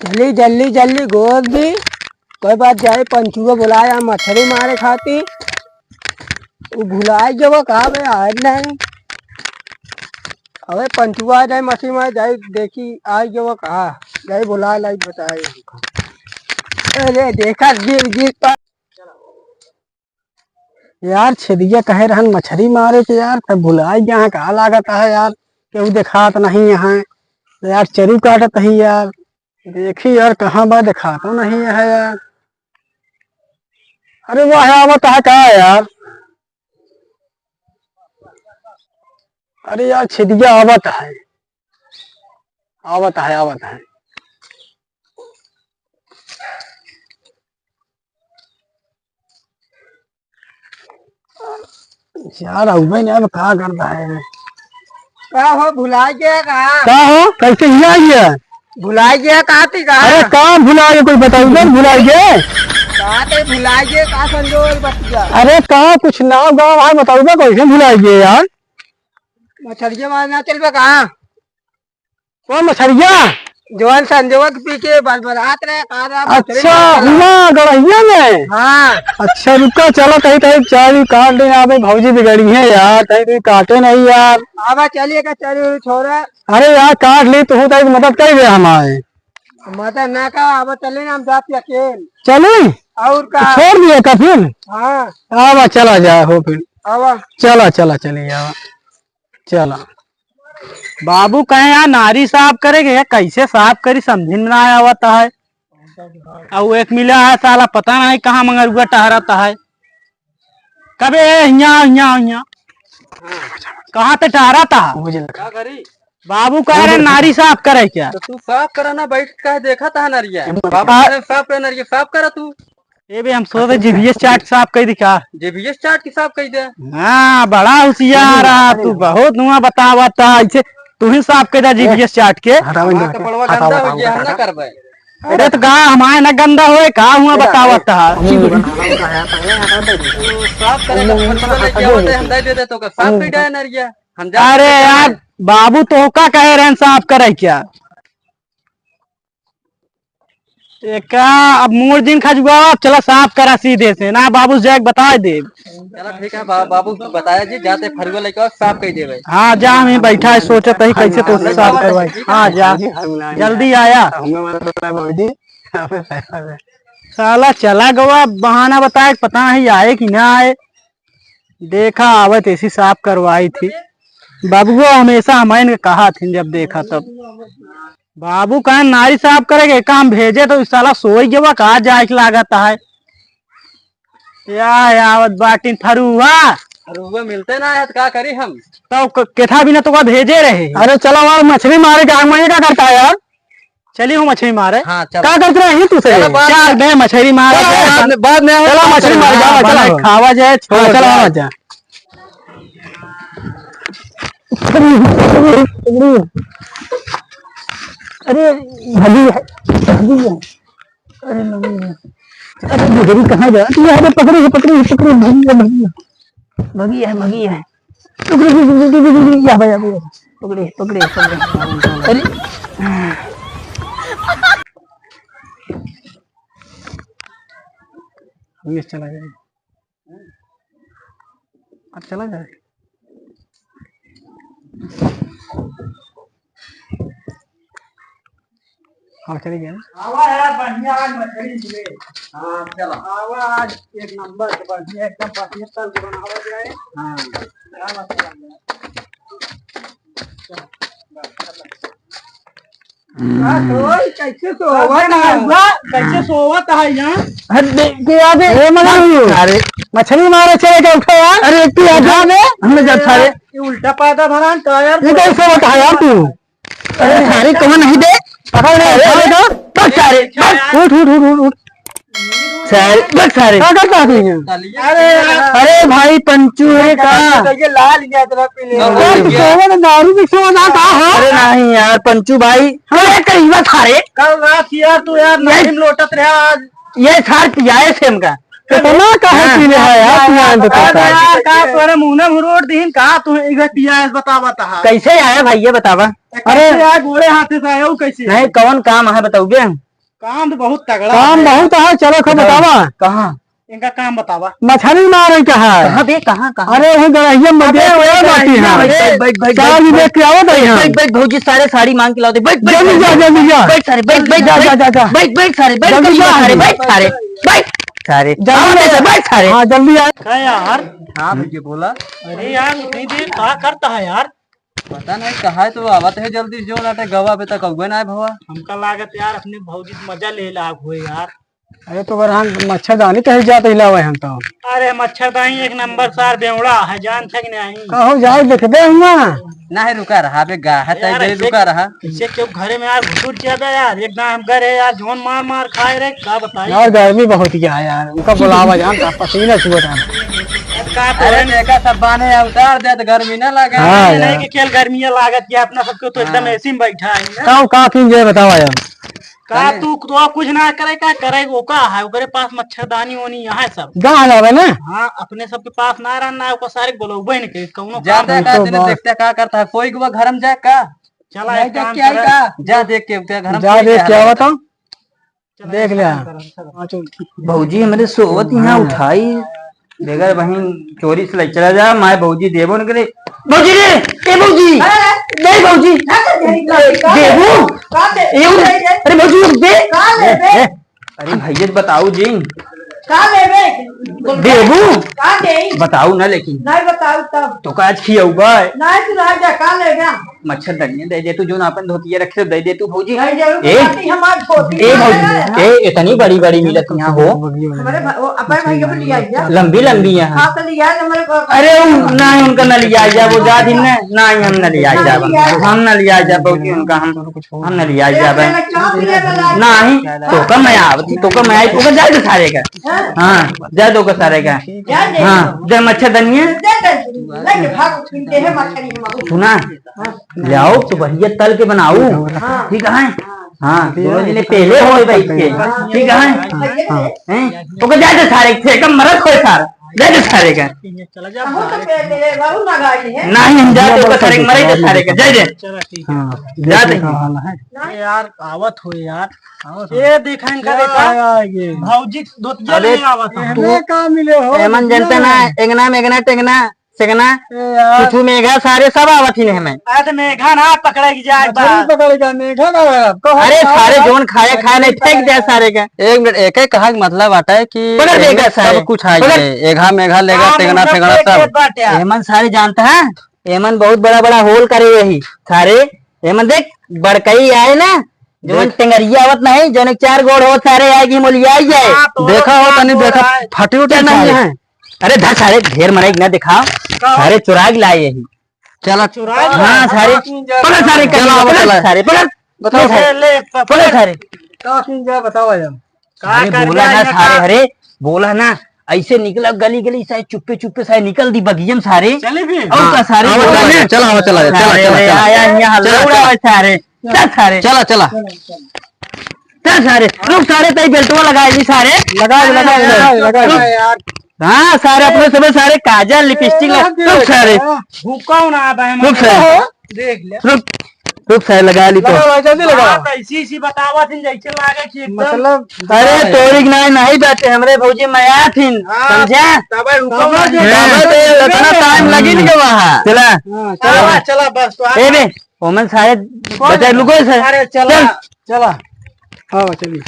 जल्दी जल्दी जल्दी गोद दी। कोई बात जाए पंचुआ बुलाया मछली मारे खाती। वो भुलाए जब कहा भाई आज नहीं। अबे पंचुआ जाए मछली मारे जाए देखी आज जब कहा जाए बुला लाई बताए। अरे देखा गिर गिर पर यार छेदिया कहे रहन मछली मारे के यार तब भुलाए यहाँ कहा लागत है यार केहू देखात नहीं यहाँ। यार चरू काटत ही यार देखी यार कहाँ बा देखा तो नहीं है यार। अरे वो है आवत है कहा यार। अरे यार छिदिया आवत है आवत है आवत है। यार अबे ने अब कहा करता है क्या हो भुला गया क्या हो कैसे हिला गया भुला गया कहा थी कहा। अरे कहाँ भुला गया कोई बताओ ना भुला गया कहा थे भुला गया कहा संजोल बतिया। अरे कहाँ कुछ नाव गाँव है बताओ ना कैसे भुला गया यार। मछलिया मारना चल कहा कौन मछलिया जवान संजोग पी के बरबरात रहे कहा। अच्छा हुआ गड़हिया में। हाँ अच्छा रुका चलो कहीं कहीं चाय काट दे यहाँ पे भौजी बिगड़ी है यार कहीं कहीं काटे नहीं यार। अब चलिए का चलिए छोरा। अरे यार काट ली तो होता है मदद कर दे हमारे मदद ना का अब चले हम जाते अकेले चले और का छोड़ दिया का फिर। हाँ अब चला जाए हो फिर अब चला चला चलिए अब चला। बाबू कहे यार नारी साफ करेगे कैसे साफ करी समझ में ना आवता है। और एक मिला है साला पता नहीं कहाँ मंगरुआ टहराता है। कबे यहाँ कहाँ पे टहराता है। क्या करी बाबू कह रहे नारी साफ करे क्या। तो तू साफ करा ना बैठ कर देखा था नरिया साफ कर नरिया साफ करा तू। ये भी हम सोचे जीभीएस चाट साफ कर दिखा। जीभीएस चाट की साफ कर दे। हाँ बड़ा होशियार रहा तू बहुत नुआ बतावता ऐसे तू ही साफ कर दे जीभीएस चाट के। अरे तो कहा हमारे न गंदा होए कहा हुआ बतावता अरे यार बाबू तो का कहे रहे साफ करे क्या। का अब मोर दिन खजुआ चला साफ करा सीधे से ना बाबू जैक बता दे। चलो ठीक है बाबू बताया जी जाते फरुआ लेकर साफ कर देवे। हाँ जा मैं बैठा है सोचत ही कैसे तो साफ करवाई। हाँ जा जल्दी आया साला चला गवा बहाना बताए पता नहीं आए कि ना आए। देखा आवत ऐसी साफ करवाई थी। बाबू हमेशा हमें कहा थी जब देखा तब। बाबू कहा नारी साफ करेगे काम भेजे तो साला सोई गवा कहा जाए लागत है। यावत बाटी फरुआ मिलते ना है तो क्या करी हम तो केथा भी ना तो भेजे रहे। अरे चलो यार मछली मारे क्या करता है यार। चलिए हूँ मछली मारे। हाँ, क्या करते रहे तुझे चल मछली मारे बाद में चलो मछली मारे खावा जाए चलो जा। अरे भली है अरे नहीं अरे गुजरी कहाँ जा अरे पकड़ी है भगी है पकड़ी अरे चला जाए अब चला जाए। हाँ चली गया बढ़िया मछली मिले। हाँ चलो आज एक नंबर बढ़िया एकदम बढ़िया बनावा जाए। हाँ कैसे सोवत है यहाँ। अरे मछली मारे चले गए उठो यार। अरे एक हमने जब सारे उल्टा पाता भरा टायर ये कैसे होता है यार तू। अरे सारे कमन नहीं दे पकड़ सारे उठ उठ उठ उठ सारे क्या करता है। अरे भाई पंचू है लाल दारू अरे नहीं यार पंचू भाई कहीं बात खारे कल रात यार तू यार नहीं लोटत रहा आज ये खार पिया है सेम का कितना कहे पीने है यार तोरे मुंह में रोड दीन कहा तू इधर पिया है बता कैसे आया भाई ये बतावा। अरे यार गोरे हाथे से आया कैसे नहीं कौन काम है बताओगे। काम तो बहुत तगड़ा काम बहुत है, चलो खो बतावा। कहाँ इनका काम बतावा। मछली मारे का है। कहाँ बे कहाँ कहाँ? अरे वही गड़हिया में देख के आओ बैठ भौजी सारे साड़ी मांग के लाओ। बैठ जल्दी जा जल्दी जा बैठ सारे बैठ बैठ जा जा जा बैठ बैठ सारे बैठ जल्दी जा, सारे बैठ सारे बैठ सारे बैठ सारे। हाँ जल्दी आ। क्या यार? हाँ भैया बोला। अरे यार इतनी देर क्या करता है यार? पता नहीं कहा है तो आवत है जल्दी जो नाटे गवा पे तक अगुए ना है भवा। हमका लागत यार अपने भौजी मजा ले लाग हुए यार। अरे तो अगर हम मच्छरदानी कहीं जाते हिलावे हम तो अरे मच्छरदानी एक नंबर सार बेवड़ा है, जान थक नहीं। कहो जाए देख दे हुआ ना है रुका रहा बे गा है यार तय ऐसे- रुका रहा। इससे क्यों घरे में यार घुसुर जाता यार, एकदम हम घरे यार जोन मार मार खाए रे, क्या बताइए। यार गर्मी बहुत क्या है यार, उनका बुलावा जान का पसीना छुआ था। का तो अरे देखा सब बाने उतार दे तो गर्मी ना लगे। हाँ नहीं यार। कि खेल गर्मी लागत या अपना सबको तो एकदम ऐसी में बैठा है ना। कहो का किन जे बतावा यार। का तू तो आप कुछ ना करे, क्या करे वो का है ओकरे पास मच्छरदानी ओनी यहाँ सब। गाँव जावे ना हाँ अपने सबके पास ना रहना है, ओकर सारे गोलौबे ने के कौनो काम। जाते का तो तेने बात- देखते क्या करता है कोई गुआ घर में जाए का। चला नहीं एक देख काम के आई करे। का जा देख के उते घर में जा कोई देख जा क्या रहा है। बताओ चला देख एक लिया। काम करे, चला। हाँ चल भौजी हमारे सोवत यहाँ उठाई बेगर बहन चोरी से ले चला जा। माए भौजी देवो न करे भौजी रे ए भौजी नहीं भौजी देवो अरे भौजी रुक दे। अरे भैया बताओ जी देवो बताओ ना लेकिन नहीं बताऊ तब तो का आज खियाऊगा नहीं तू रह जा का ले गया मच्छर दनिया दे दे तू जो अपन धोतिया रखे दे दे तू भौजी। नहीं जरूर ए बताती हमार छोटी ए भौजी ए इतनी बड़ी बड़ी मिलत यहाँ हो हमारे वो अपन भाई के लिया जा लंबी लंबी यहाँ। हां तो लिया हमारे अरे ना ही उनका न लिया जा वो जा दिन ना ही हम न लिया जा हम न लिया जा बहुती उनका हम न लिया जा ना ही तो का मैं आवती तो का मैं आई तो का जा दे सारे का। हाँ जा दो का सारे का। हाँ दे मच्छर दनिया नहीं भाग किनते है मछली हम सुना लाओ तो बढ़िया तल के बनाऊ ठीक है। हाँ दोनों जने पहले हो बैठ के ठीक है तो का जा दे सारे से कम मरद हो सारा जा दे सारे का। चला जा हम तो पहले बाबू ना गाड़ी है ना ही हम जाते तो सारे मरे दे सारे का जा दे चला ठीक है। हाँ जा दे। अरे यार आवत हो यार ये देखा इनका देखा भौजी धोतिया ले आवत हो। हमें का मिले हो एमन जनता ना एगना मेगना टेगना सेगना तू मेघा सारे सब आवत ही हमें। आज मेघा ना पकड़ेगी जाए मछली पकड़ेगा मेघा का कहो अरे सारे जोन खाए खाए नहीं फेंक दिया सारे का। एक मिनट एक एक कहा मतलब आता है कि पकड़ देगा सारे। सब कुछ है एघा मेघा लेगा टेगना फेगना सब। एमन सारे जानता है एमन बहुत बड़ा बड़ा होल करे यही सारे एमन देख बड़कई आए ना जोन टेंगरिया आवत नहीं जोन 4 गोड़ हो सारे आएगी मोलिया आई जाए। देखा हो तनी देखा फटी उठे नहीं है। अरे धर सारे ढेर मरे ना दिखाओ सारे चुरा के लाए यही। चला हाँ सारे पकड़ सारे पकड़ सारे पकड़ बताओ सारे पकड़ सारे का किन जे बतावा यार। अरे बोला ना सारे अरे बोला ना ऐसे निकला गली गली सारे चुप्पे चुप्पे सारे निकल दी बगियम सारे चले भी और का सारे चला चला चला चला आया यहाँ लौड़ा सारे चल सारे चला चला चल सारे रुक सारे तई बेल्टवा लगाए जी सारे लगा यार हाँ सारे अपने सब सारे काजल लिपस्टिक रुक सारे भूखा ना आता है रुक सारे देख ले रुक रुक सारे लगा ली तो लगा जल्दी लगा बात ऐसी इसी बतावा थी जैसे लागे कि एकदम मतलब अरे तोरी नहीं बैठे हमरे भौजी माया थीन समझा तब रुको इतना टाइम लगी नहीं वहाँ चला चला चला बस तो ए बे ओमन सारे बचा लुको सर अरे चला चला हाँ चलिए